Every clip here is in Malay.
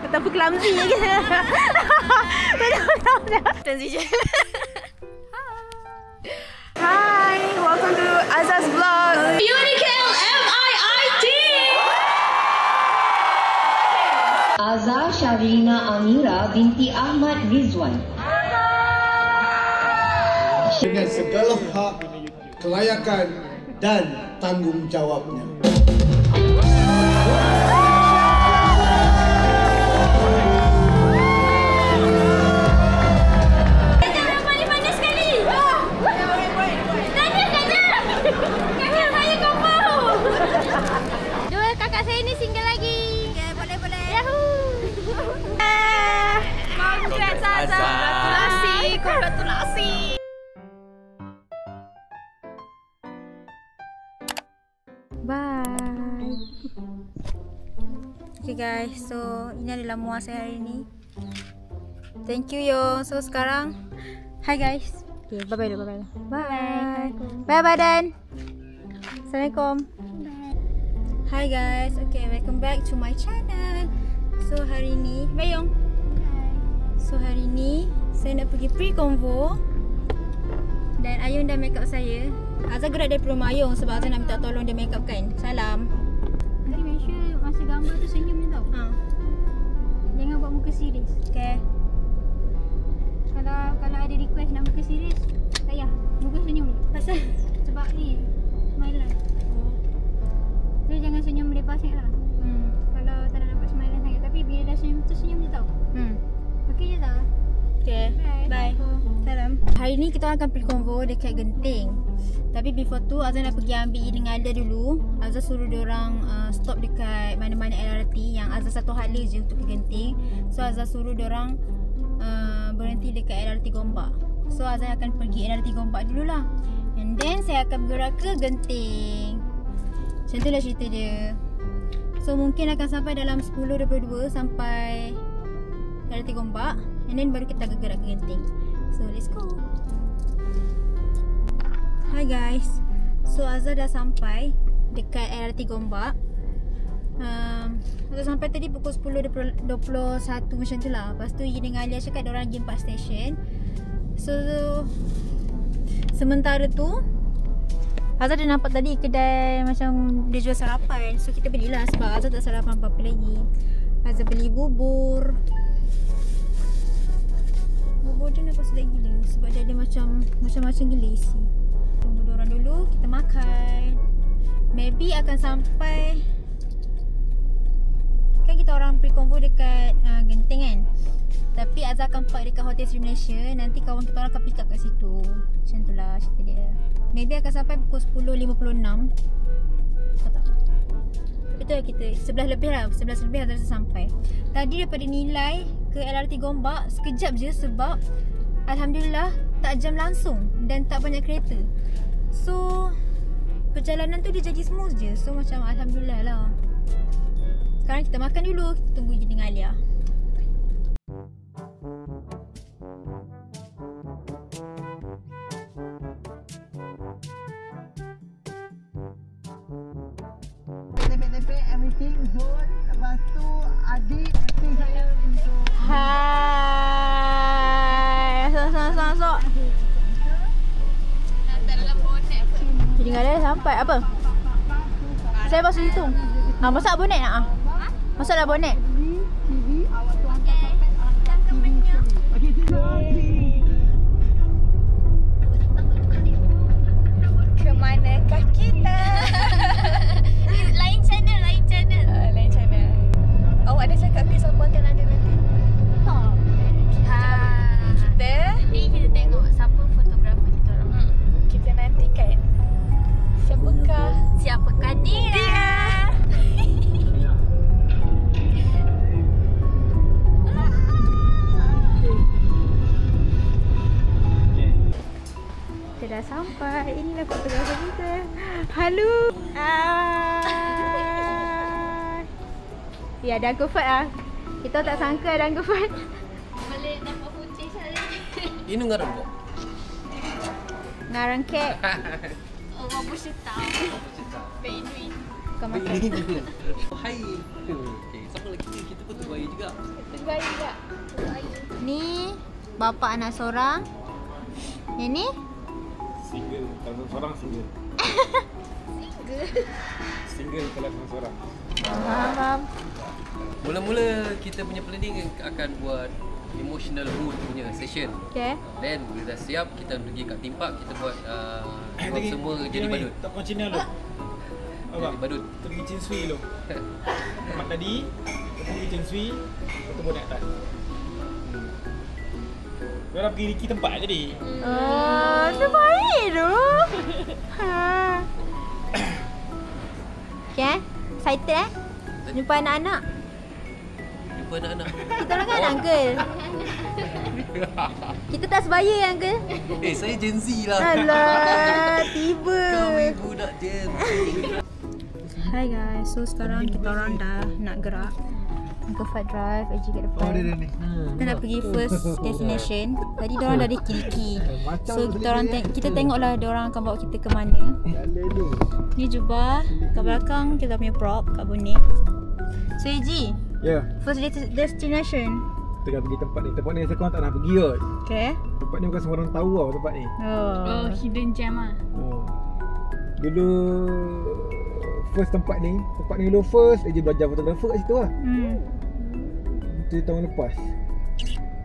Ataupun clumsy ke? Transition. Hi, welcome to Azaz vlog. Unical MIIT. Azza Sharina Amira binti Ahmad Rizwan. Dengan segala hak, kelayakan dan tanggungjawabnya. Gratulasi. Bye. Okay guys, so ini adalah muas saya hari ni. Thank you yo. So sekarang, hi guys. Okay, bye bye dulu, bye bye. Bye bye Dan. Assalamualaikum. Hi guys. Okay, welcome back to my channel. So hari ni, Bayong. So hari ni saya nak pergi pre-convo dan Ayung dah make up saya. Azza gerak daripada rumah Ayung sebab Azza nak minta tolong dia make up kan. Salam. Nanti make sure masa gambar tu senyum je tau. Jangan buat muka serius. Okay. Kalau ada request nak muka serius, tak payah. Muka senyum je. Pasal? Sebab ni smile line. Jadi jangan senyum lebar sangat lah. Kalau tak nak nampak smile line sangat. Tapi bila dah senyum tu senyum je tau. Okay je tak? Okay. Bye. Bye. Salam. Hari ni kita akan pergi konvo dekat Genting. Tapi before tu Azza nak pergi ambil Ida dengan Alda dulu. Azza suruh diorang stop dekat mana-mana LRT yang Azza satu hala je untuk ke Genting. So Azza suruh diorang berhenti dekat LRT Gombak. So Azza akan pergi LRT Gombak dululah. And then saya akan bergerak ke Genting. Macam tu lah cerita dia. So mungkin akan sampai dalam 10.22 sampai LRT Gombak. And then baru kita gerak ke Genting. So let's go. Hi guys. So Azza dah sampai dekat LRT Gombak. Azza sampai tadi pukul 10.21 macam tu lah. Lepas tu Yi dengan Alia cakap diorang pergi 4 stesen. So sementara tu Azza dah nampak tadi kedai macam dia jual sarapan. So kita belilah sebab Azza tak sarapan apa-apa lagi. Azza beli bubur. Bubur dia nampak sedap gila sebab dia ada macam-macam gila isi. Tunggu diorang dulu, kita makan. Maybe akan sampai, kan kita orang pre-convo dekat Genting kan. Tapi Azza akan park dekat Hotel Sri Malaysia. Nanti kawan kita orang akan pick up kat situ. Macam tu lah cerita dia. Maybe akan sampai pukul 10.56. Tahu tak? Betul kita 11 lebih lah. 11 lebih Azza sampai. Tadi daripada Nilai ke LRT Gombak sekejap je sebab Alhamdulillah tak jam langsung dan tak banyak kereta. So perjalanan tu dia jadi smooth je. So macam Alhamdulillah lah. Sekarang kita makan dulu. Kita tunggu je dengan Alia. Nepek-nepek everything zone. Lepas tu adik nanti saya untuk Hai. Sok. Jadi Alia dah sampai. Apa? Saya masuk situ. Masak bonet nak? Masak dah bonet. Kemanakah kita? Lain channel. Lain channel. Awak ada cakap ke siapa akan ada nanti? Kita tengok siapa fotografer kita orang. Kita nantikan siapakah dia? Kita dah sampai. Inilah fotografer kita. Halo. Ya, ada Uncle Fat lah. Kita tak sangka ada Uncle Fat. Boleh dapat putih saya. Ini ngarang kok. Ngarang kek. Orang bersita. Baik duit. Kau makan. Hai. Okay, so sama lah kita pun terbuaya juga. Terbaik juga. Ni bapa anak seorang. Yang ni Single, kalau seorang single. Single kalau seorang. faham. Mula-mula kita punya planning akan buat emotional mood punya session. Okay. Then bila dah siap kita pergi kat theme park, kita buat semua jadi badut. Tak Cina tu. Abang, Jadi badut. kita pergi Chin Sui tu. Mat tadi, kita pergi Chin Sui, ketemu naik atas. Dia dah pergi tempat jadi. Oh, terbaik tu. Ha. Okay, excited jumpa anak-anak. Jumpa anak-anak. Kita orang kan uncle. Kita tak sebaya uncle. Saya Gen Z lah. Alah, tiba. Kami budak Gen Z. Hi guys, so sekarang kita orang dah nak gerak. Uncle Fat drive, Eji kat depan. ni. Kita nak pergi first destination. Tadi diorang dah ada kiki. So kita tengoklah diorang akan bawa kita ke mana. Ni jubah, kat belakang kita punya prop kat bonet. So Eji, Ya, first destination. kita akan pergi tempat ni. Tempat ni saya korang tak nak pergi kot. Okay. Tempat ni bukan semua orang tahu tau tempat ni. Oh. Hidden gem ah. Dulu first tempat ni dulu first Eji belajar fotografer kat situ lah. Itu tahun lepas.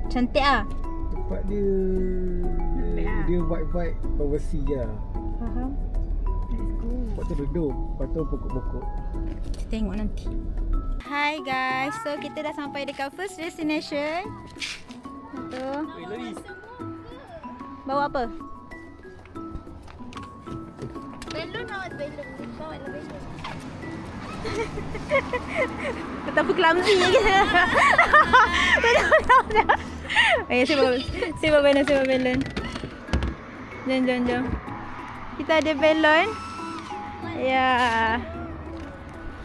Cantik ah. Tempat dia vibe overseas je lah. Faham. Tempat tu duduk, lepas tu pokok-pokok. Kita tengok nanti. Hi guys, so kita dah sampai dekat first destination. Tu. Bawa apa? Belon awak belon. Bawa lah belon. Betapa clumsy ke? Saya bawa balon. Jom. Kita ada balon. Ya.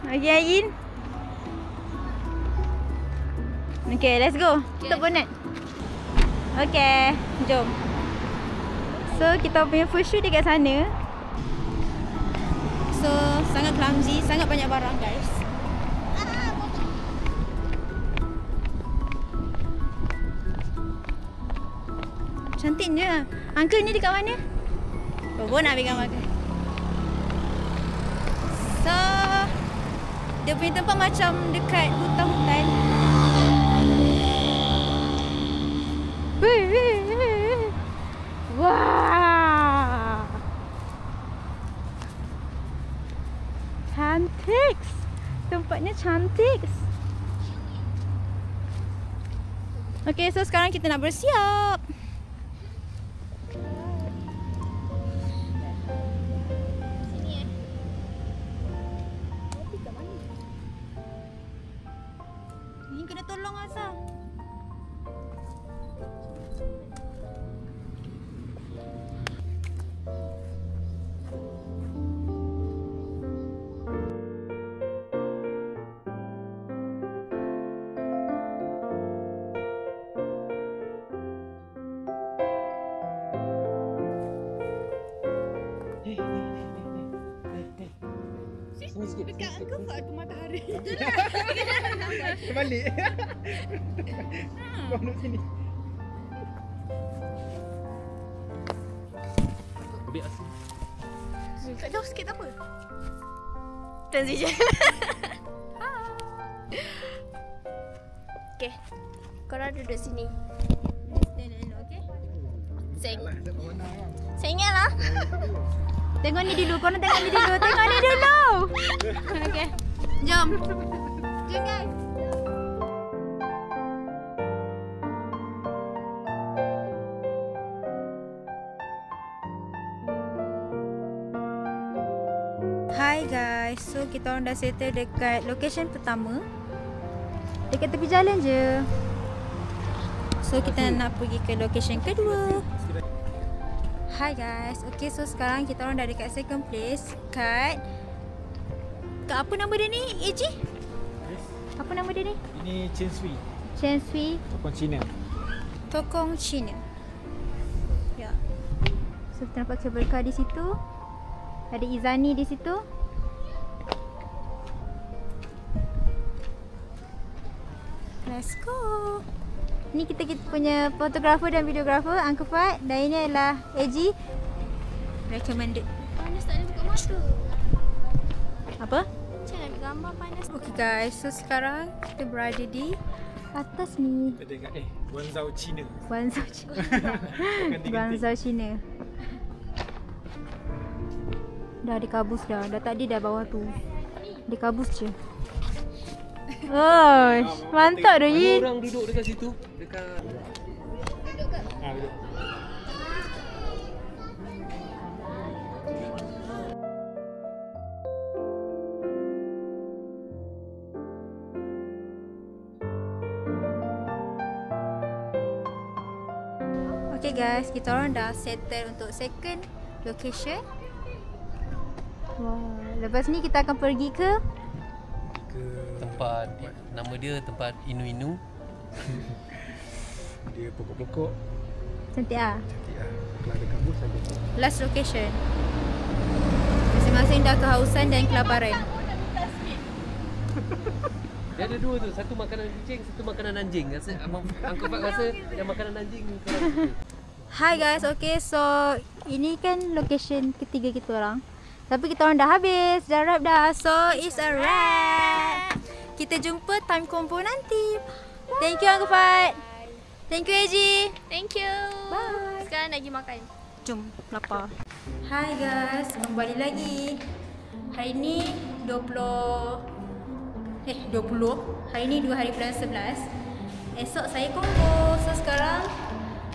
Okay, Ain. Okay, let's go. Tutup bonnet. Okay, jom. So, kita punya first shoot dekat sana. So, sangat clumsy, sangat banyak barang guys. Cantiknya. Uncle ni dekat mana? Bobo nak ambil gambar ke? So, dia punya tempat macam dekat hutan-hutan. Wah. Cantik. Tempatnya cantik. Okay, so sekarang kita nak bersiap. Ni kena tolong Azhar. Dekat Uncle Fat tu matahari. Terbalik. Kau duduk sini. Ambil asal. Kat jauh sikit tak apa. Transition. Okay. Korang duduk sini. Stand elok, okay? Saya ingat lah. Tengok ni dulu. Korang tengok ni dulu. Tengok ni dulu. Okay. Jom. Jom guys. Hi guys. So kita orang dah settle dekat location pertama. Dekat tepi jalan je. So kita nak pergi ke location kedua. Hi guys. Okay, so sekarang kita orang dah dekat second place. Kat apa nama dia ni, Eji? Apa nama dia ni? Ini Chin Sui. Chin Sui Tokong Cina. Tokong Cina. Ya. So kita nampak kabel car di situ. Ada Izani di situ. Let's go. Ni kita punya fotografer dan videografer, Uncle Fad. Dan ini adalah AG. Recommended. Panas tak boleh buka mata. Apa? Macam nak ambil gambar panas. Okay guys, so sekarang kita berada di atas ni. Kita tengok Guangzhou China. Guangzhou China. Guangzhou China. Dah dikabus dah. Dah tadi dah bawah tu. Dikabus je. Oh, mantap dah Yi. Orang duduk dekat situ. Dekat Duduk. Okay guys, kita orang dah settle untuk second location. Wow. Lepas ni kita akan pergi ke tempat, nama dia tempat Inu-Inu. Dia pokok-pokok. cantik ah. Cantik lah. Kalau ada kabus saja. Last location. Masing-masing dah kehausan dan kelaparan. Dia ada dua tu, satu makanan kucing, satu makanan anjing. Rasa abang Uncle Fad rasa yang makanan anjing korang suka. Hi guys, okay, so ini kan location ketiga kita orang. Tapi kita orang dah habis, dah wrap dah. So it's a wrap. Kita jumpa time combo nanti. Thank you Uncle Fad. Thank you AG. Thank you. Bye. Sekarang nak pergi makan. Jom, lapar. Hi guys, kembali lagi. Hari ni 20. Hari ni 2 hari bulan 11. Esok saya combo. So sekarang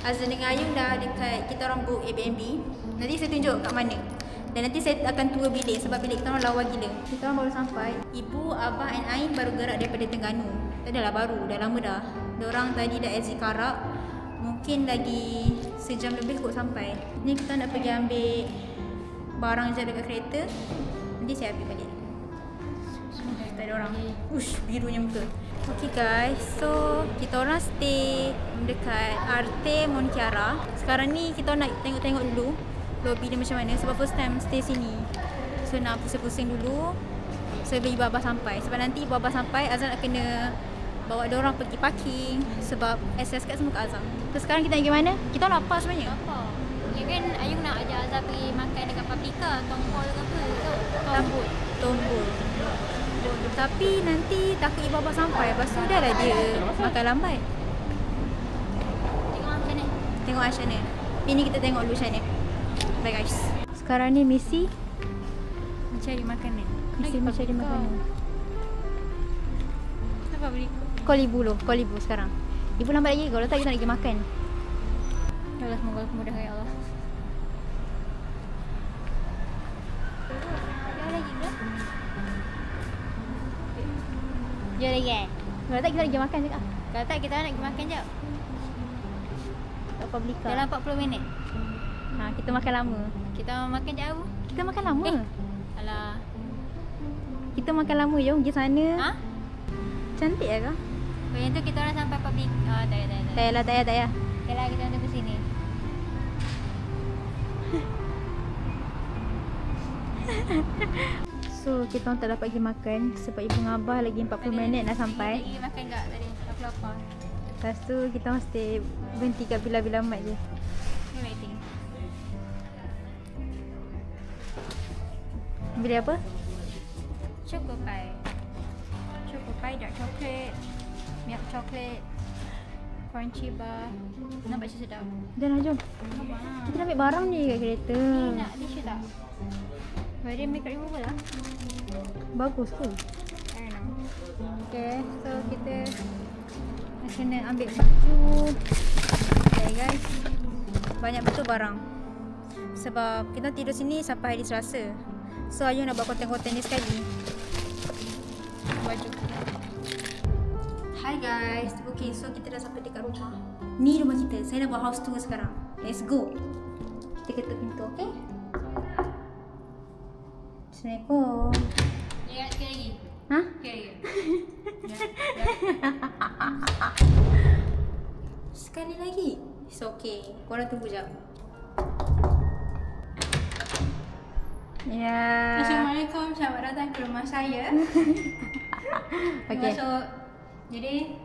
Azlan dengan Ayung dah dekat, kita orang book Airbnb. Nanti saya tunjuk kat mana. Dan nanti saya akan tour bilik sebab bilik kita orang lawa gila. Kita orang baru sampai. Ibu, Abah and Ain baru gerak daripada Terengganu. Tak adalah baru, dah lama dah. Diorang tadi dah exit Karak. Mungkin lagi sejam lebih kot sampai. Ni kita nak pergi ambil barang je dekat kereta. Nanti saya ambil balik. Tak ada orang. Ush, birunya muka. Okay guys, so kita orang stay dekat Arte Monkiara. Sekarang ni kita nak tengok-tengok dulu lobby dia macam mana sebab first time stay sini. So nak pusing-pusing dulu sebelum ibu abah sampai. Sebab nanti ibu abah sampai, Azlan nak kena bawa diorang pergi parking sebab access kat semua kat Azam. So sekarang kita nak pergi mana? Kita lapar sebenarnya. Apa? Ya kan Ayung nak ajak Azhar pergi makan dekat Paprika, Tongkol ke apa tu? Tombol. Tapi nanti takut ibu abah sampai. Lepas tu dah lah dia makan lambat. Tengok macam mana? Tengok macam mana. Ini kita tengok dulu macam mana. Bye guys. Sekarang ni misi mencari makanan. Misi mencari makanan. Apa beli? Call ibu dulu. Call ibu sekarang. Ibu lambat lagi. Kalau tak kita nak pergi makan. Ya Allah, semoga kemudahan ya Allah. Jauh lagi ke? Jauh lagi kan? Kalau tak kita nak pergi makan je kak. Kalau tak kita nak pergi makan jap. Tak apa beli kak. Dalam 40 minit. Ha, kita makan lama. Kita makan jauh. Kita makan lama. Alah. Kita makan lama jom pergi sana. Ha? Cantik lah kak. Lepas tu kita orang sampai public. Oh, tak payah. Tak payah. Okay lah, kita orang tunggu sini. So kita orang tak dapat pergi makan sebab ibu dengan abah lagi 40 minit nak sampai. Lagi makan tak tadi? Aku lapar. Lepas tu kita orang stay berhenti kat Bila-Bila Mat je. Ni waiting. Beli apa? Choco pie. Choco pie, dark chocolate, milk chocolate, crunchy bar. Nampak macam sedap. Dah lah jom. Nampak lah. Kita nak ambil barang je kat kereta. Ni nak dish tak? Wedding makeup remover lah. Bagus tu. I don't know. Okay, so kita kena ambil baju. Okay guys, banyak betul barang. Sebab kita tidur sini sampai hari Selasa. So Ayu nak buat konten-konten ni sekali. Baju. Hi guys. Okay, so kita dah sampai dekat rumah. Ni rumah kita. Saya nak buat house tour sekarang. Let's go. Kita ketuk pintu, okay? Assalamualaikum. Ya, sikit lagi. Ha? Sikit lagi. Sekali lagi. It's okay. Korang tunggu jap. Ya. Assalamualaikum, selamat datang ke rumah saya. Okay. So, jadi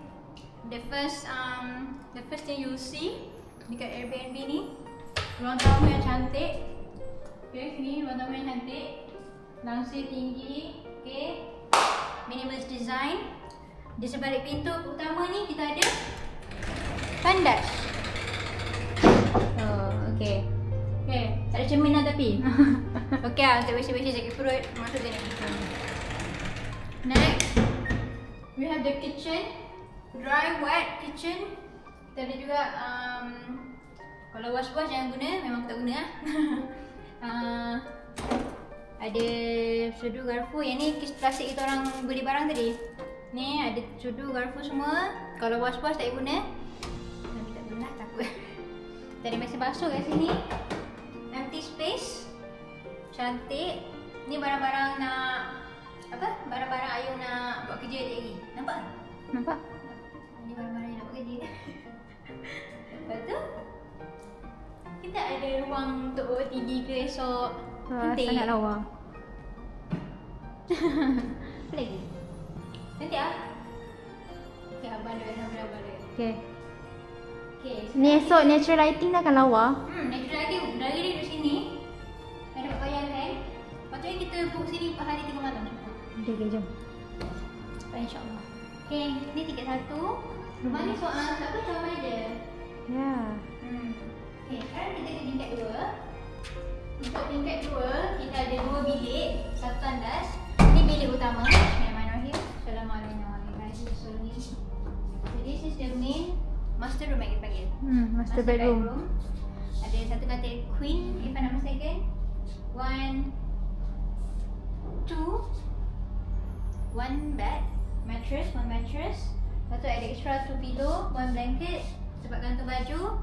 the first thing you see dekat Airbnb ni, ruang tamu yang cantik. Okay, ni ruang tamu yang cantik, langsir tinggi. Okay, minimalist design. Di sebalik pintu utama ni kita ada tandas. Oh, okay. Okay, tak ada cermin lah tapi. Okay lah, untuk bersih-bersih sakit perut, masuk je ni. Next, we have the kitchen. Dry, wet kitchen. Kita ada juga, kalau wash-wash jangan guna, memang aku tak guna lah. Ada sudu, garpu. Yang ni plastik kita orang beli barang tadi. Ni ada sudu, garpu semua. Kalau wash-wash tak guna. Tapi tak guna, takut. Kita ada mesin basuh kat sini. Empty space. Cantik. Ni barang-barang nak apa? Barang-barang Ayu nak buat kerja lagi. Nampak? Nampak? Ni barang-barang yang nak buat kerja. Lepas tu kita ada ruang untuk OOTD ke esok. Sangat lawa. Apa lagi? Nanti ah. Okay, abang dia. Okay. Okay. Ni esok natural lighting dah akan lawa. Natural lighting dari dia duduk sini. Dah dapat bayangkan. Patutnya kita book sini per hari 3 malam. Okay, jom. InsyaAllah. Okay, ni tiket 1. Rumah ni soal tak apa, sama je. Ya. Okay, sekarang kita ke tingkat 2. Untuk tingkat 2, kita ada 2 bilik, 1 tandas. Ini bilik utama. Bismillahirrahmanirrahim. Assalamualaikum guys. So this is the main master room yang kita panggil. Master bedroom. Ada satu katil queen, if I'm not mistaken. 1, 2, 1 bed, mattress, 1 mattress. Lepas tu ada extra 2 pillow, 1 blanket, tempat gantung baju,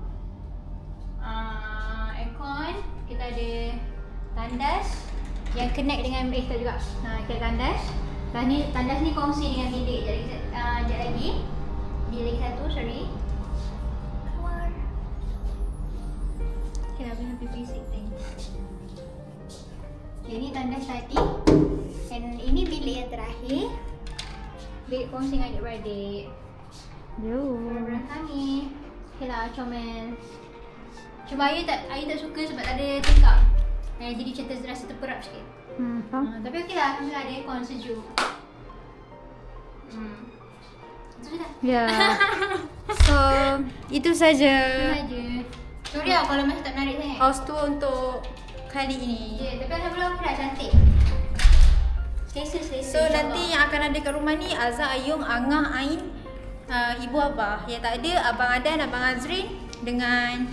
aircon. Kita ada tandas yang connect dengan tak juga. Kita tandas. Tandas ni kongsi dengan bilik. Jadi sekejap lagi. Bilik 1, sorry. Keluar. Okay, we have the basic thing. Okay, ni tandas tadi. And ini bilik yang terakhir. Bilik kongsi dengan adik-beradik. Barang-barang kami. Okay lah, comel. Cuma Ayu tak suka sebab tak ada tingkap. Jadi macam terasa terperap sikit. Tapi okey lah, ada aircon sejuk. Itu je dah. Ya. So, itu saja. Sorry lah kalau masih tak menarik sangat. House tour untuk kali ini. Ya, tapi alhamdulillah murah, cantik. Selesa. So nanti yang akan ada kat rumah ni Azhar, Ayung, Angah, Ain, Ibu Abah. Yang tak ada Abang Adan, Abang Azrin dengan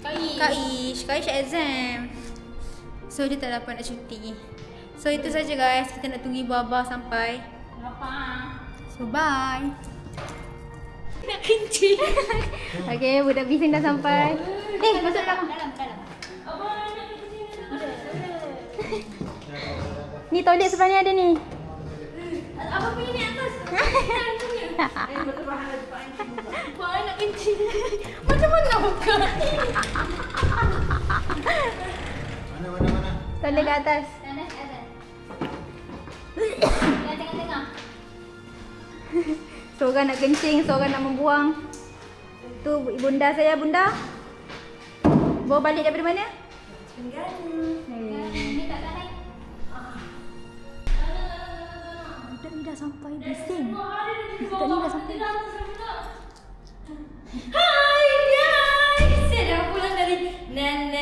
Kak Ish exam. So dia tak dapat nak cuti. So itu saja guys. Kita nak tunggu Ibu Abah sampai. Lapar. So bye. Nak kencing. Okay, budak bising dah sampai. Masuk dalam. Abang nak kencing. Ni toilet sebelah ni ada ni. Abang punya ni atas. Abang nak kencing. Macam mana buka? Mana? Toilet kat atas. Tandas kat atas. Yang tengah-tengah. Seorang nak kencing, seorang nak membuang. Tu bunda saya, bunda. Bawa balik daripada mana? Ni tak tahan. Budak ni dah sampai bising. Budak ni dah sampai. Hai guys, saya dah pulang dari dan kita.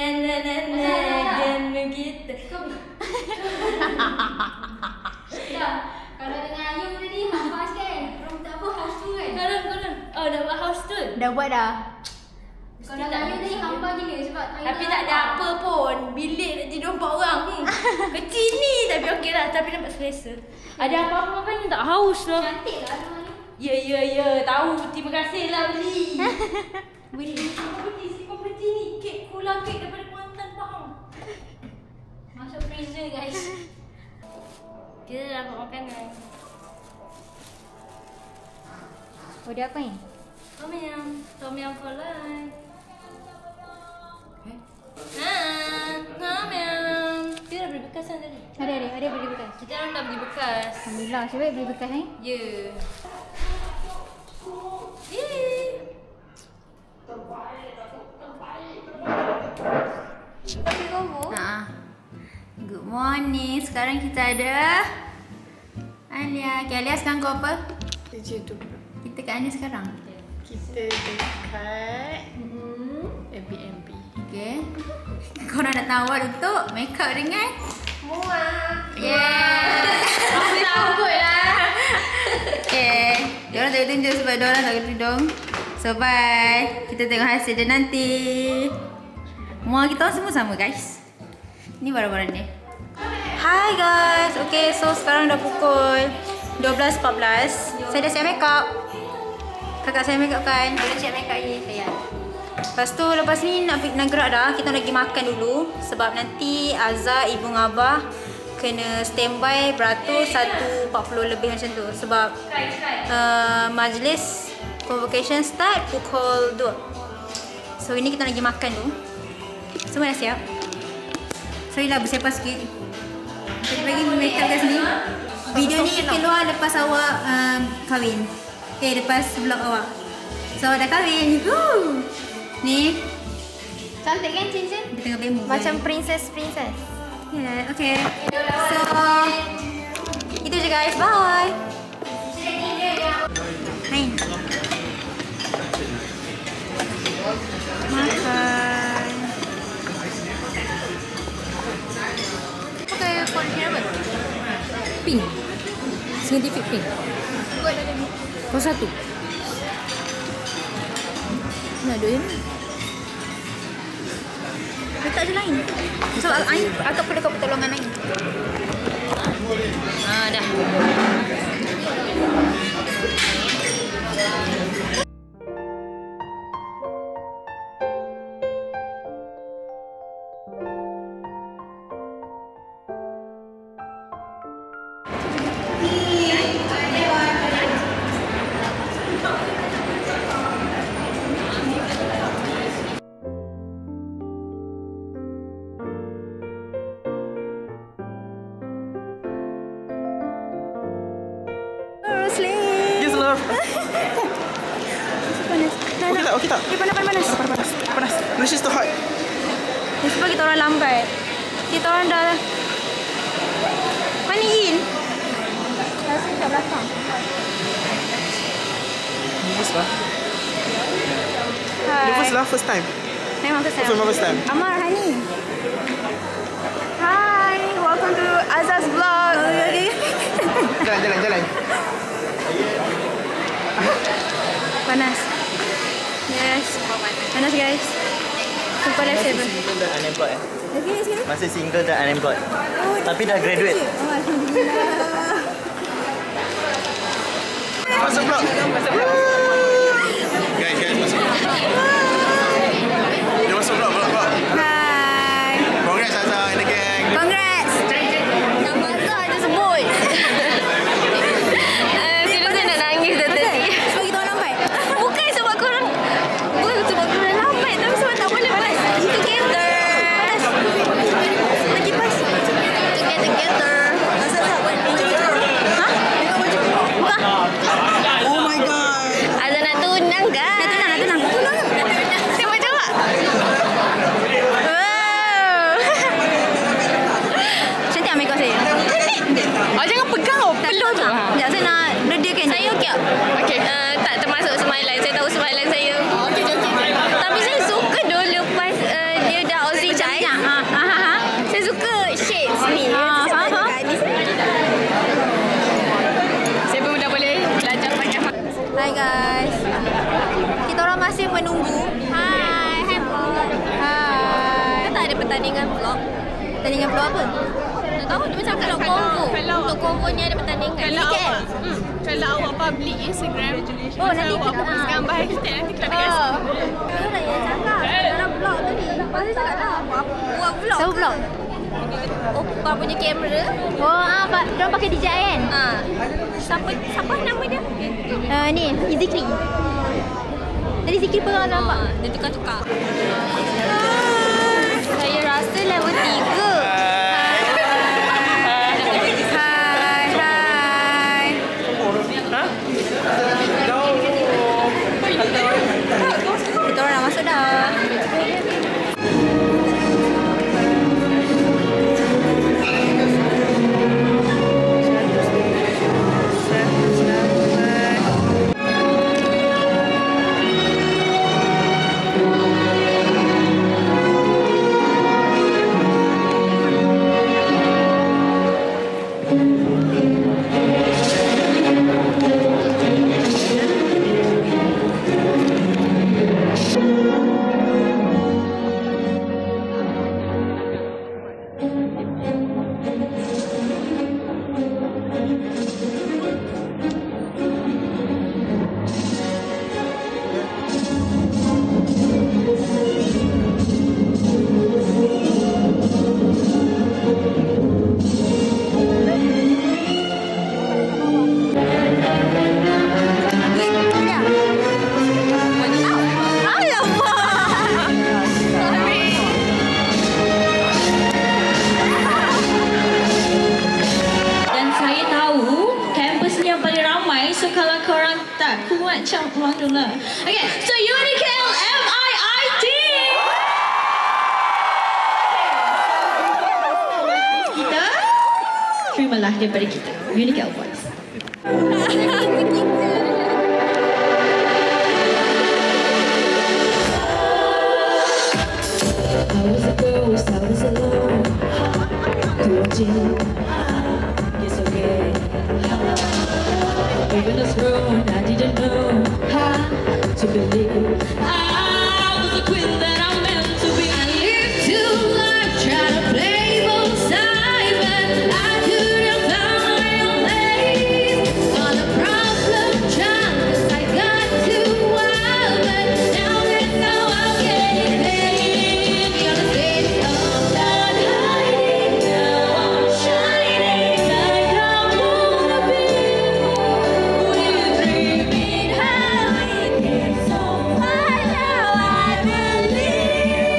Ya, kalau dengan Ayu tadi hampas kan. Orang tak apa house tour kan. Korang. Oh, dah buat house tour. Dah buat dah. Kalau dengan Ayu tadi hampa gila sebab Ayu Tapi tak ada apa pun. Bilik nak tidur 4 orang. Kecil ni tapi okey lah. Tapi nampak selesa. Ada apa-apa kan tak haus lah. cantik lah rumah ni. Ya. Tahu. Terima kasih lah beli. Simpan peti ni. Kek kula kek daripada Kuantan faham. Masuk freezer guys. Kita dah dapat makanan. Oh, dia apa ni? Tom yum for life. Tom yum. Dia dah beli bekas kan tadi? Ada beli bekas. Kita orang dah beli bekas. Alhamdulillah, sebab beli bekas ni. Ya. Yeah. sekarang kita ada Alia. Okay, Alia sekarang kau apa? Kerja tu. Kita kat mana sekarang? Kita dekat Airbnb. Okay. Korang nak tawar untuk make up dengan Muak. yeah. Aku tahu kot lah. Okay. Diorang tak boleh tunjuk sebab diorang tak boleh tudung. So bye. Kita tengok hasil dia nanti. Muak kita semua sama guys. Ni barang-barang dia. Hi guys. Okay, so sekarang dah pukul 12.14. Saya dah siap make up. Kakak saya make up kan? Boleh siap make up ni saya. Lepas tu, lepas ni nak gerak dah. Kita nak pergi makan dulu. Sebab nanti Azhar, Ibu dengan Abah kena standby beratur 1.40 lebih macam tu. Sebab majlis convocation start pukul 2. So ini kita nak pergi makan dulu. Semua dah siap. Sorry lah bersiapah sikit. Kita bagi make up kat sini. Video ni keluar lepas awak kahwin. Lepas vlog awak. So awak dah kahwin. Ni Cantik kan cincin? dia tengah bemo. Macam princess. Yeah, okay. So itu je guys. Bye. Main. Makan. Pakai foundation apa? Pink. Scientific pink. Kau satu. Nak ada ni. Letak je lain. So Ain agak perlu kau pertolongan Ain. Dah. Okey tak? Dia panas. Panas. Malaysia is too hot. Ni sebab kita orang lambat. Kita orang dah Mana In? Rasa kat belakang. Nervous lah. Hai. Nervous lah first time. Memang First time. Amar Hani. Hi, welcome to Azhar's vlog. Jalan. Panas. Yes. Panas guys. Super lifesaver. Single dan unemployed. Okay, sini. Masih single dan unemployed. Tapi dah graduate. Oh, alhamdulillah. Masuk vlog. Guys, masuk. Dia masuk vlog. Hi. Congrats Azhar and the gang. Congrats. Nama Azhar je sebut. Terus saya nak nangis dah tadi. Sebab kita orang lambat. Bukan sebab korang lambat. Tapi sebab tak boleh pass together. Lagi pas. Together. Oh my god. Azhar nak tunang kan? Nak tunang. Coba. Cantik ambil kau saya. Jangan pegang peluh tu. Sekejap saya nak redakan. Saya okey. Okey. Tak termasuk smile line. Saya tahu smile line saya. Okey. Tapi saya suka dulu lepas dia dah Aussie Chai. Saya suka shades ni. Saya pun dah boleh belajar pakai. Hi guys. Kita orang masih menunggu. Hai vlog. Hai. Tak ada pertandingan vlog. Pertandingan vlog apa? Tak tahu dia macam kalau konvo. Untuk konvo ni ada pertandingan. Kalau awak public Instagram, Oh, nanti awak kita post gambar hashtag nanti kita dekat Oh. Dia nak yang cakap. Dalam vlog tadi. Lepas saya cakap dah. buat vlog. Saya vlog. Oppa punya kamera. Oh, dia orang pakai DJI kan? Siapa nama dia? Ni, Zikri. Tadi Zikri pegang nampak. Dia tukar-tukar. Saya rasa level 3. Kita orang nak masuk dah. Alhamdulillah. Okay, so UniKL MIIT. Kita terimalah daripada kita, UniKL Boys. I was a ghost, I was alone. It's okay. Even a throne, I didn't know how to believe. I was a queen that I'm meant to be. I lived two lives, trying to play both sides, but I couldn't find my own place. All the problem child, 'cause I got too wild, but now that's how I'm getting paid. Gonna say I'm done hiding, now I'm shining like I wanna be. We're dreaming how we get so far now, I believe.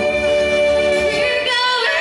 We're going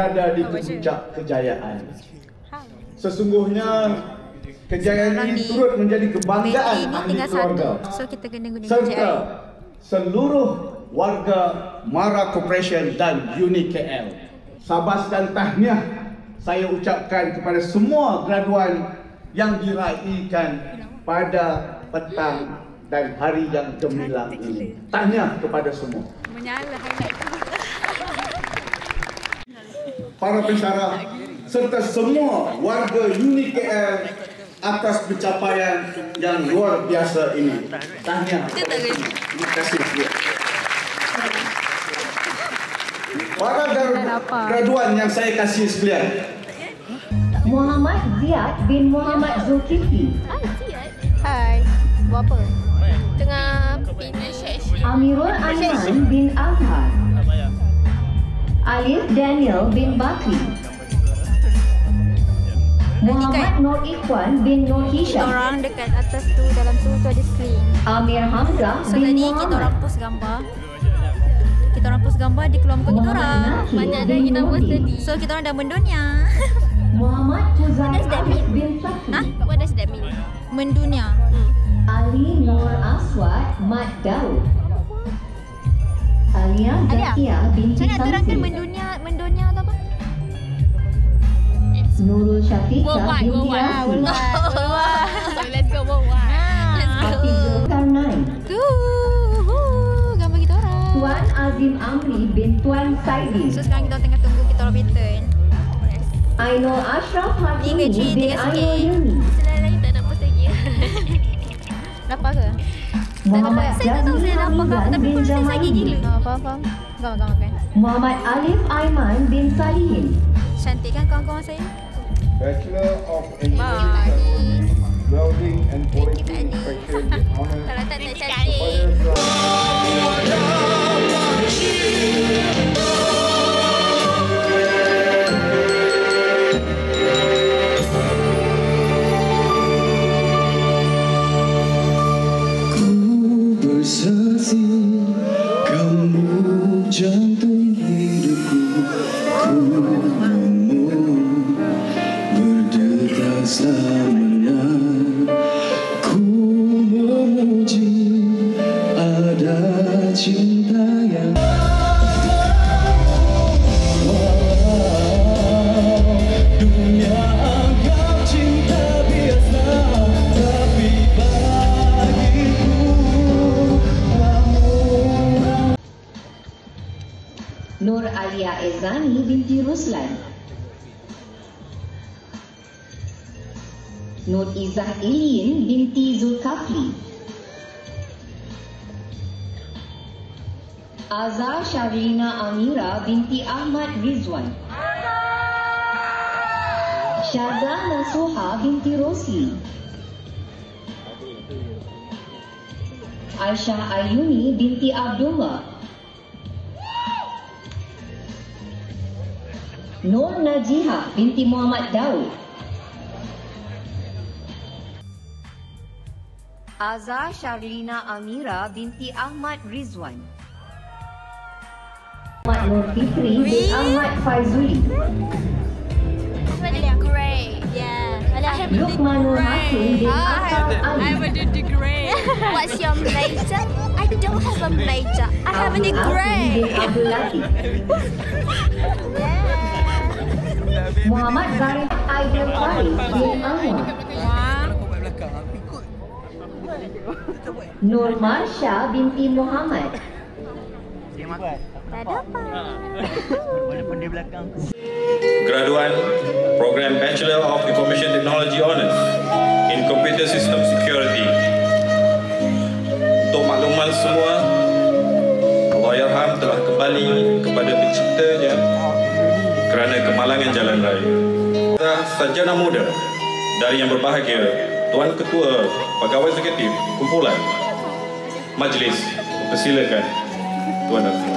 ada di puncak kejayaan. Sesungguhnya kejayaan ini turut menjadi kebanggaan ahli keluarga serta seluruh warga Mara Corporation dan UniKL. Sabas dan tahniah saya ucapkan kepada semua graduan yang diraikan pada petang dan hari yang gemilang ini. Tahniah kepada semua. Para pensyarah serta semua warga UniKL atas pencapaian yang luar biasa ini. Tahniah. Terima kasih. Para graduan yang saya kasih sekalian. Muhammad Ziyad bin Muhammad Zulkifli. Hai, buat apa? Tengah finish. Amirul Aiman bin Azhar. Alif Daniel bin Bakri. Muhammad Nur Ikhwan bin Nur Hisham. Orang dekat atas tu, dalam tu ada screen. Amir Hamzah bin Muhammad. Kita orang post gambar. Kita orang post gambar di keluar muka kita orang. Banyak dah kita post tadi. So kita orang dah mendunia. Muhammad Fuzail bin Safri. What does that mean? Mendunia. Ali Nur Aswad Mat Daud. Alia Zakia binti Saya nak terangkan Samsin. mendunia atau apa? Nurul Syafiqah Worldwide, binti worldwide. Rasul. So let's go worldwide. Hafizul Karnain. Gambar kita orang. Tuan Azim Amri bin Tuan Saidin. So sekarang kita tengah tunggu kita orang return. Ainul Ashraf Hakimi 3G, bin 3 Ainul sikit. Yuni. Lagi tak dapat lagi. Lapar ke? Muhammad Saya tak tahu Jami saya lapar kau, Hamizan tapi bin perut saya sakit Jamaluddin. gila. Faham. Gambar kan. Muhammad Alif Aiman bin Salihin. Cantik kan kawan-kawan saya? Bachelor of Engineering, Welding and Quality Inspection with honors. Kalau tak cantik. Bersaksi kamu jantung hidupku, ku mau berdetak selamanya. Ku memuji ada cinta yang dunia anggap cinta biasa, tapi bagiku Nur Alia Ezani binti Ruslan. Nur Izzah Ilin binti Zulkafli. Azhar Sharlina Amira binti Ahmad Rizwan. Syazah Nasuha binti Rosli. Aisyah Ayuni binti Abdullah. Nur Najihah binti Muhammad Daud. Azhar Sharlina Amira binti Ahmad Rizwan. Muhammad Nur Fikri bin Ahmad Faizuli. Great. Yeah. Luqmanur Hakim bin Atal Ali. I have a degree. What's your major? I don't have a major. I have a degree. bin Abdul Latif. Muhammad Zarif Aidil Faris bin Anwar. Nur Marsha binti Muhammad. Tak dapat. Graduan Program Bachelor of Information Technology Honours in Computer System Security. Untuk makluman semua, Allahyarham telah kembali kepada penciptanya kerana kemalangan jalan raya. Sarjana muda dari yang berbahagia, Tuan Ketua Pegawai Eksekutif Kumpulan Majlis, persilakan Tuan dan Tuan.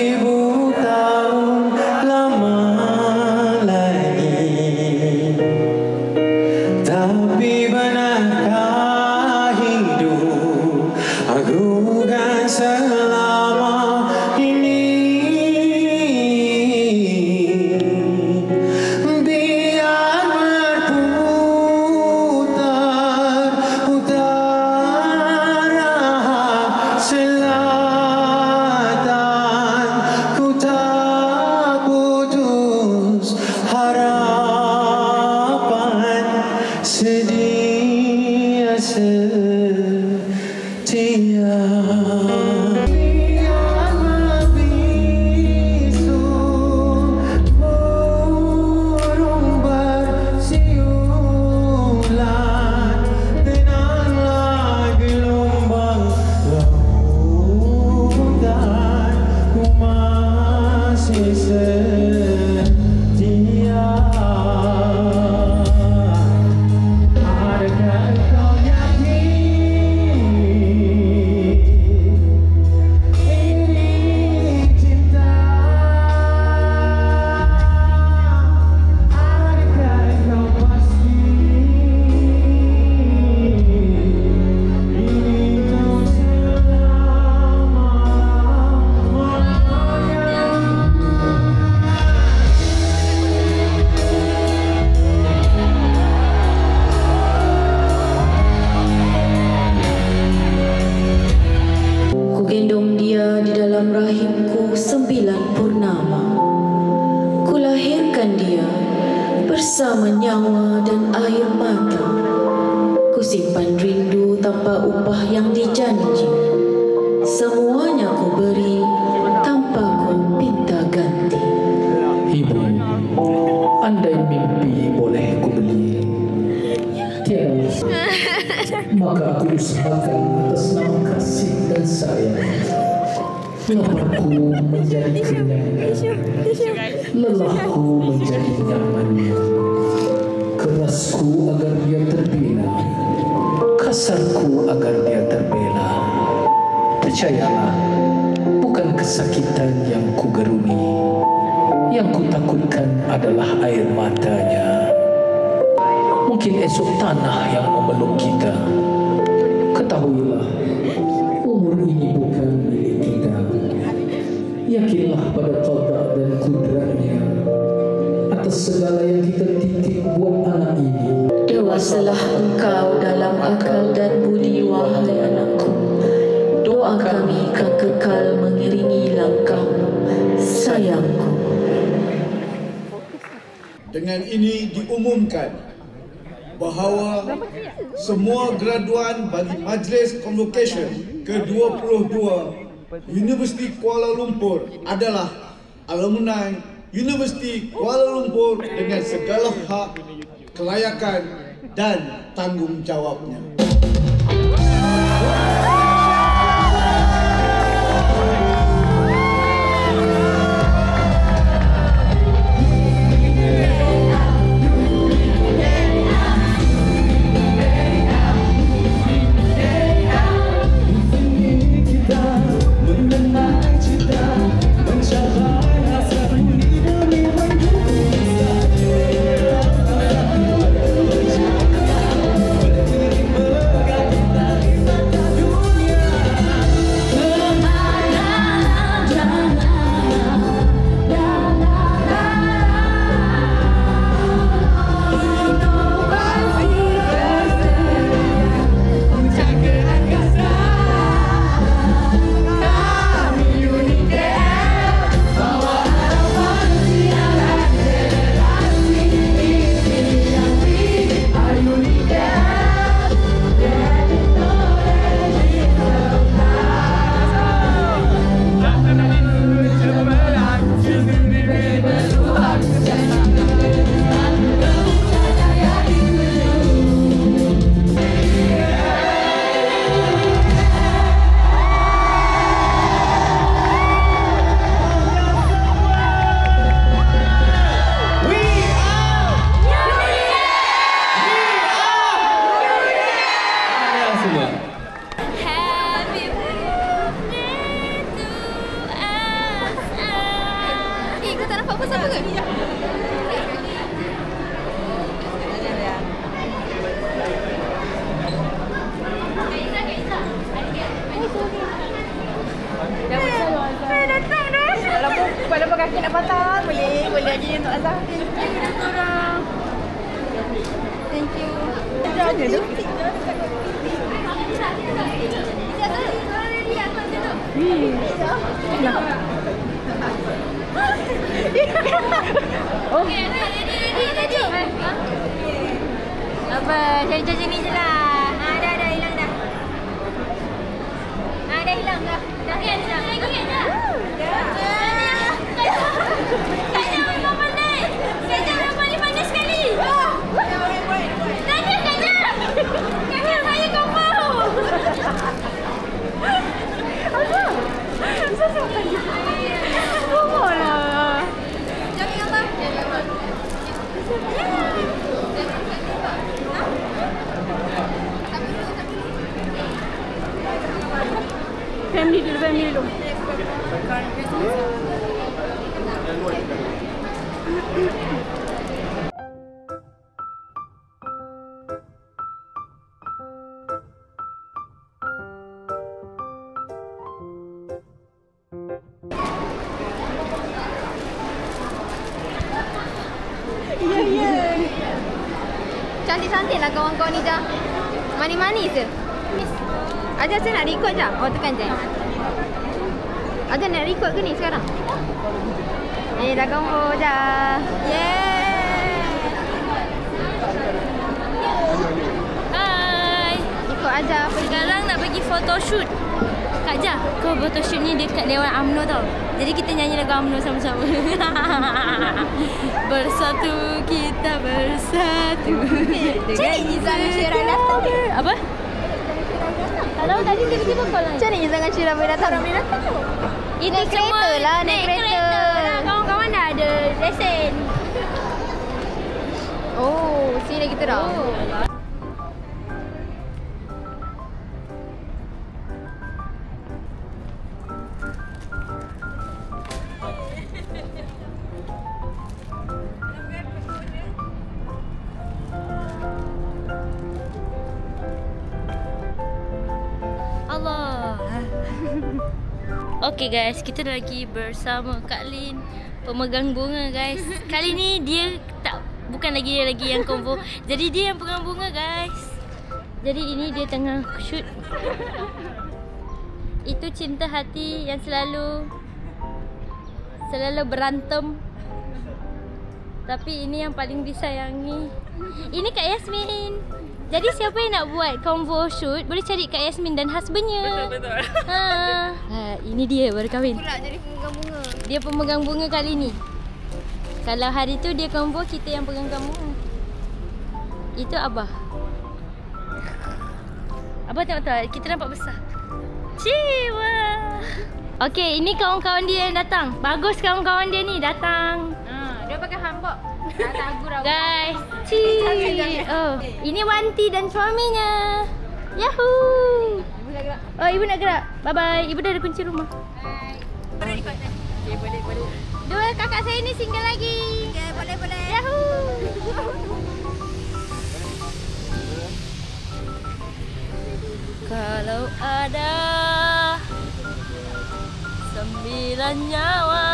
1000 tahun lama lagi. Tapi benarkah hidup aku kan selama ini? Biar berputar-putar selatan, ku tak putus harapan, sedia setia. Biar berbisu burung bersiulan, tenanglah gelombang lautan, ku masih setia. Adakah kau yakin ini cinta? Adakah kau pasti ini untuk Ku gendong dia di dalam rahimku 9 purnama. Ku lahirkan dia bersama nyawa dan air mata. Ku simpan rindu tanpa upah yang dijanji. Semuanya ku beri tanpa ku minta ganti. Ibu, andai mimpi boleh ku beli, tiada maka aku usahakan atas nama kasih dan sayang. Laparku menjadi kenyang, lelahku menjadi nyaman. Kerasku agar dia terbina, kasarku agar dia terbela. Percayalah, bukan kesakitan yang ku geruni, yang ku takutkan adalah air matanya. Mungkin esok tanah yang memeluk kita. Ketahuilah, umur ini bukan milik kita. Yakinlah pada qada dan kudratnya atas segala yang kita titip buat anak ini. Dewasalah engkau dalam akal dan budi, wahai anakku. Doa kami kan kekal mengiringi langkahmu, sayangku. Dengan ini diumumkan bahawa semua graduan bagi Majlis Convocation ke-22 Universiti Kuala Lumpur adalah alumni Universiti Kuala Lumpur dengan segala hak, kelayakan dan tanggungjawabnya. Mencapai Apa satu ke? Datang dah. Walaupun kaki nak patah, boleh lagi untuk Azhar. Thank you korang. Thank you. Macam mana tu? Oh. Ready. Apa? Cari-cari ni je lah. Dah hilang dah. Dah hilang dah. Dah hilang. Kajak memang pandai. Kajak memang paling pandai sekali. Kajak. Kajak saya combo. Apa? Susah tadi. Combo lah. Jangan apa? Family dulu. Ya. Cantik-cantik lah kawan-kawan ni, Jah. Manis-manis je. Ajar saya nak record je. Oh, tekan je. Ajar nak record ke ni sekarang? Dah combo je. Yeah. Hai. Ikut Ajar. Sekarang nak pergi photoshoot. Kak Jah, kau photoshoot ni dekat Dewan UMNO tau. Jadi kita nyanyi lagu UMNO sama-sama. Bersatu kita bersatu. Cari Izzah dengan Syirah datang. Apa? Tak tahu tadi tiba-tiba call lah. Cari Izzah dengan Syirah boleh datang. Ini kereta lah, naik kereta. Kawan-kawan dah ada lesen. Oh, sini kita dah. Allah. Okay guys, kita dah lagi bersama Kak Lin, pemegang bunga guys. Kali ni dia bukan lagi yang combo. Jadi dia yang pegang bunga guys. Jadi ini dia tengah shoot. Itu cinta hati yang selalu berantem. Tapi ini yang paling disayangi. Ini Kak Yasmin. Jadi siapa yang nak buat combo shoot, boleh cari Kak Yasmin dan husbandnya. Betul. Ini dia baru kahwin. Pula jadi pemegang bunga. Dia pemegang bunga kali ni. Kalau hari tu dia combo, kita yang pegang bunga. Itu Abah. Abah tengok tak, kita nampak besar. Ciwa. Okay, ini kawan-kawan dia yang datang. Bagus kawan-kawan dia ni datang. Dia pakai hanbok. Guys, oh, ini Wanti dan suaminya. Yahoo! Oh, ibu nak gerak. Bye bye. Ibu dah ada kunci rumah. Boleh record kan? Okay, boleh. Dua kakak saya ni single lagi. Okay, boleh. Yahoo! Kalau ada 9 nyawa,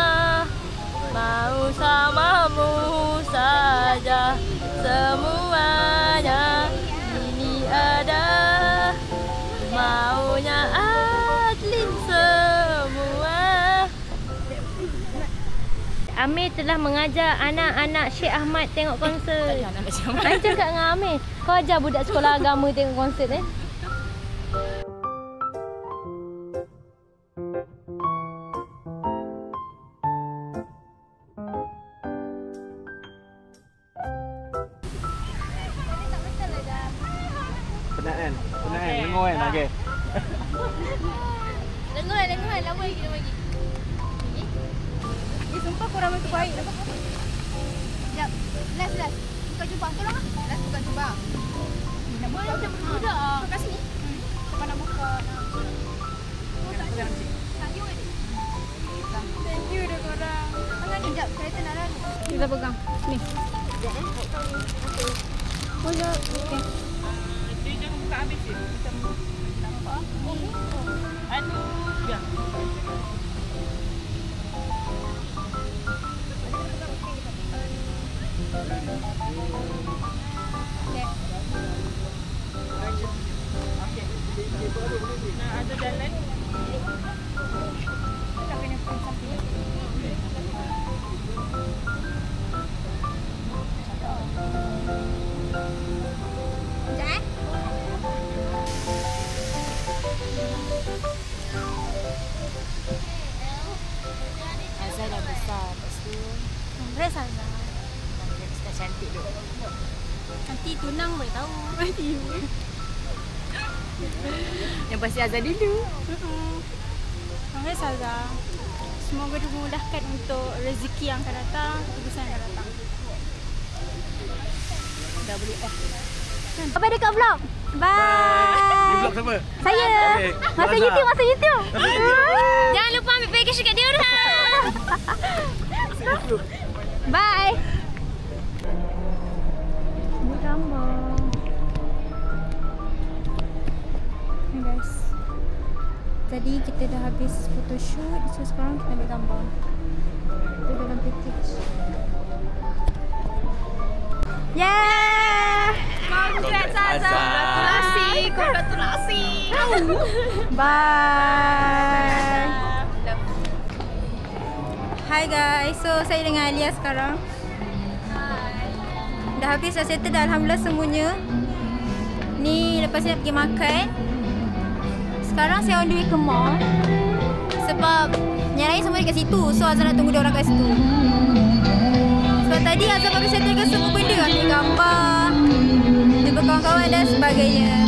mau samamu saja semuanya. Ini ada maunya Adlin semua. Amir telah mengajar anak-anak Syekh Ahmad tengok konsert. Saya cakap dengan Amir, kau ajar budak sekolah agama tengok konsert Penat kan? Lengur kan? Okey. Lengur, lama lagi. Sumpah korang memang terbaik. Sekejap. Last. Buka jubah. Tolong lah. Last buka jubah. Nak buka macam budak lah. Kat sini. Siapa nak buka? Tak you kan? Thank you dah korang. Sekejap, kereta nak lalu. Kita pegang. Ni. Boleh. Okey. Dia jangan buka habis je. Kita nampak. Aduh. Biar. Nah, ada jalan. Tak kena pencet. Sekejap Azhar dah besar. Lepas tu Congress Azhar. Kita cantik duk. Nanti tunang boleh tahu. Yang pasti Azhar dulu. Congress Azhar. Semoga dimudahkan untuk rezeki yang akan datang, keputusan yang akan datang. Dah boleh off. Bye dekat vlog. Bye. Ni vlog siapa? Saya. Okay. Masa YouTube, masa YouTube. Jangan lupa ambil package kat dia orang. Bye. Ini gambar. Ni guys. Tadi kita dah habis photoshoot, so sekarang kita ambil gambar. Itu dalam package. Yeah! Congrats Azhar. Congratulasi. Bye. Hi guys. So saya dengan Alia sekarang. Hi. Dah habis dah settle dah alhamdulillah semuanya. Ni lepas ni nak pergi makan. Sekarang saya on the way ke mall. Sebab yang lain semua dekat situ. So Azhar nak tunggu dia orang kat situ. Sebab tadi Azhar baru settlekan semua benda, ambil gambar, jumpa kawan-kawan dan sebagainya.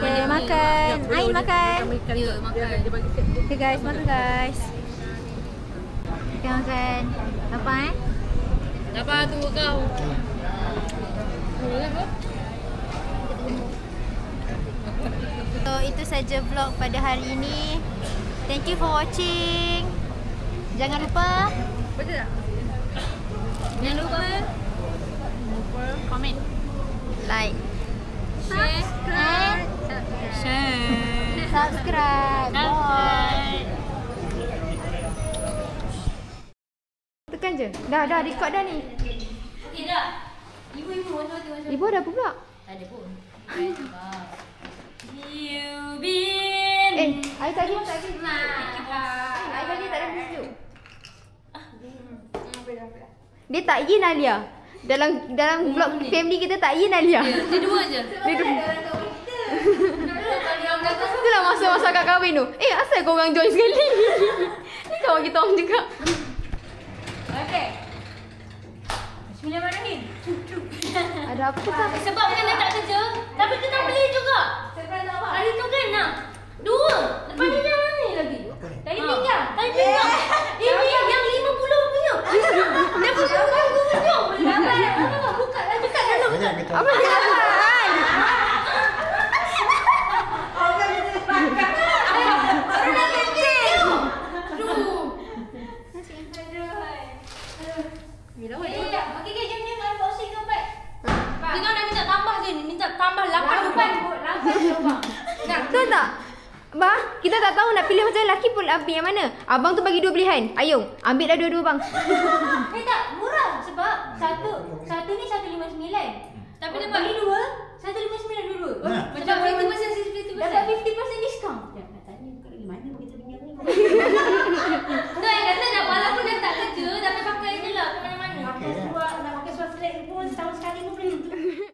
Okay, makan. Ain makan. Ya, makan. Okay guys, makan guys. Okay, makan. Apa Apa tu kau? So itu saja vlog pada hari ini. Thank you for watching. Jangan lupa. Betul tak? Jangan lupa komen, Like, share, subscribe. Bye. Tekan je. Dah record dah ni. Tidak. Ibu macam-macam. Ibu ada apa pula? Tak ada pun. You been. Air tadi tak ada. Air tadi tak ada video. Dia tak yin Alia. Dalam vlog family kita tak yin Alia. Dia dua je. Dia dua. Itulah masa-masa akad kahwin tu. Asal kau orang join sekali? Ni kawan kita orang juga. Okay. Bismillahirrahmanirrahim. Ada apa tak? Sebab kena tak kerja, tapi kita beli juga. Hari tu kan nak dua. Lepas ni yang mana lagi? Tali pinggang. Tali pinggang. Ini yang 50 punya. Dia punya punya. Buka lah, buka dalam. Apa dia? Kita nak minta tambah je ni, minta tambah 8 lubang. Betul tak? Bah, kita tak tahu nak pilih macam lelaki pun ambil yang mana. Abang tu bagi 2 pilihan. Ayung, ambil dah dua-dua bang. Tak, murah sebab satu ni 159. Tapi dia bagi dua, 159 dua-dua. Macam 50% dapat 50% diskaun.